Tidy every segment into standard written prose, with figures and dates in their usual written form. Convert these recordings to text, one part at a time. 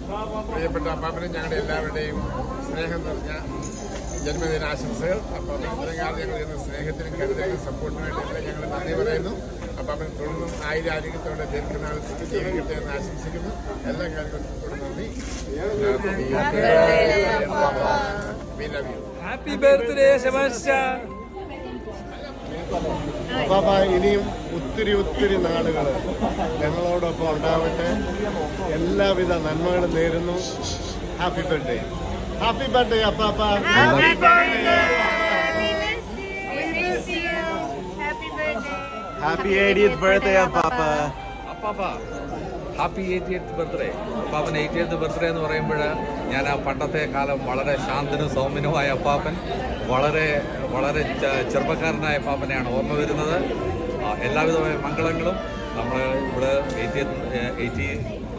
പ്രിയപ്പെട്ട അപ്പാപ്പനും ഞങ്ങളുടെ എല്ലാവരുടെയും സ്നേഹം നിറഞ്ഞ ജന്മദിനാശംസകൾ. അപ്പാപ്പൻ ഇത്രയും കാലം ഞങ്ങൾ ചെയ്യുന്ന സ്നേഹത്തിനും കരുതലിനും സപ്പോർട്ടിനായിട്ട് എല്ലാം ഞങ്ങൾ നന്ദി പറയുന്നു. അപ്പാപ്പൻ തുടർന്നും ആയിരാരോഗ്യത്തോടെ ദീർഘനാളത്തിൽ ജീവിക്കട്ടെ എന്ന് ആശംസിക്കുന്നു. എല്ലാ കാര്യങ്ങൾക്കും നന്ദി. Happy birthday Sebastian. അപ്പാപ്പ ഇനിയും ഒത്തിരി നാളുകൾ ഞങ്ങളോടൊപ്പം ഉണ്ടാവട്ടെ. എല്ലാവിധ നന്മകളും നേരുന്നു. Happy birthday. ഹാപ്പി ബർത്ത്ഡേ അപ്പാപ്പ. ഹാപ്പി 80th ബർത്ത്ഡേ അപ്പാപ്പ. അപ്പാപ്പ ഹാപ്പി 80th ബർത്ത്ഡേ. അപ്പാപ്പൻ 80th ബർത്ത്ഡേ എന്ന് പറയുമ്പോൾ ഞാൻ ആ പണ്ടത്തെ കാലം വളരെ ശാന്തനും സൗമ്യനുമായ അപ്പാപ്പൻ, വളരെ വളരെ ചെറുപ്പക്കാരനായ അപ്പാപ്പനെയാണ് ഓർമ്മ വരുന്നത്. എല്ലാവിധമായ മംഗളങ്ങളും. നമ്മൾ ഇവിടെ 80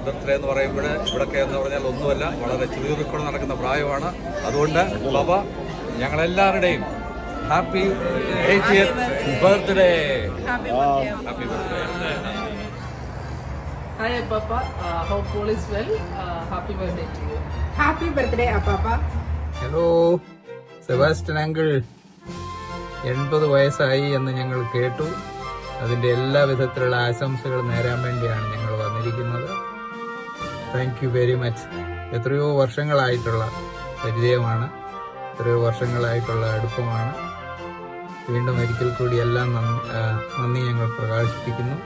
ബർത്ത്ഡേ എന്ന് പറയുമ്പോൾ ഇവിടെയൊക്കെ എന്ന് പറഞ്ഞാൽ ഒന്നുമല്ല, വളരെ ചുരുക്കം നടക്കുന്ന പ്രായമാണ്. അതുകൊണ്ട് ബാബ ഞങ്ങളെല്ലാവരുടെയും happy 80th birthday. Happy birthday. Hi Papa, hope all is well. Happy birthday to you. Happy birthday Papa. Hello Sebastian uncle, 80 വയസ്സായി എന്ന് ഞങ്ങൾ കേട്ടു. അതിൻ്റെ എല്ലാ വിധത്തിലുള്ള ആശംസകൾ നേരാൻ വേണ്ടിയാണ് ഞങ്ങൾ വന്നിരിക്കുന്നത്. Thank you very much. എത്രയോ വർഷങ്ങളായിട്ടുള്ള പരിചയമാണ്, എത്രയോ വർഷങ്ങളായിട്ടുള്ള അടുപ്പമാണ്. വീണ്ടും ഒരിക്കൽ കൂടി എല്ലാം നന്ദി ഞങ്ങൾ പ്രകാശിപ്പിക്കുന്നു.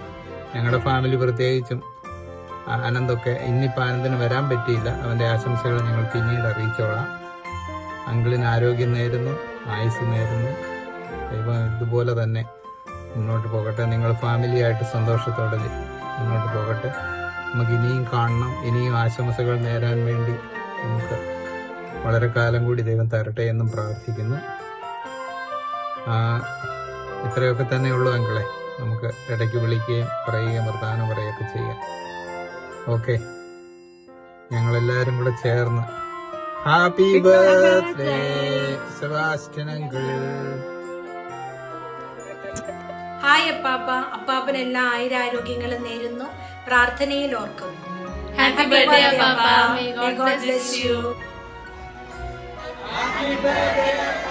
ഞങ്ങളുടെ ഫാമിലി പ്രത്യേകിച്ചും ആനന്ദൊക്കെ, ഇന്നിപ്പോൾ ആനന്ദിന് വരാൻ പറ്റിയില്ല. അവൻ്റെ ആശംസകൾ ഞങ്ങൾ പിന്നീട് അറിയിച്ചോളാം. അങ്കിളിന് ആരോഗ്യം നേരുന്നു, ആയുസ് നേരുന്നു. ദൈവം ഇതുപോലെ തന്നെ മുന്നോട്ട് പോകട്ടെ. നിങ്ങൾ ഫാമിലിയായിട്ട് സന്തോഷത്തോടെ മുന്നോട്ട് പോകട്ടെ. നമുക്ക് ഇനിയും കാണണം, ഇനിയും ആശംസകൾ നേരാൻ വേണ്ടി നമുക്ക് വളരെ കാലം കൂടി ദൈവം തരട്ടെ എന്നും പ്രാർത്ഥിക്കുന്നു. ഇത്രയൊക്കെ തന്നെയുള്ളൂ അങ്കിളെ. നമുക്ക് ഇടയ്ക്ക് വിളിക്കുകയും പറയുകയും വർത്തമാനം പറയുകയൊക്കെ ചെയ്യാം. ഓക്കെ, ഞങ്ങളെല്ലാവരും കൂടെ ചേർന്ന് happy birthday Sebastian uncle. Hi അപ്പാപ്പ. അപ്പാപ്പൻ എല്ലാ ആയുരാരോഗ്യങ്ങളും നേരുന്നു, പ്രാർത്ഥനയിൽ ഓർക്കുന്നു. ഹാപ്പി ബർത്ത്ഡേ അപ്പാപ്പ. May God bless you. Happy birthday.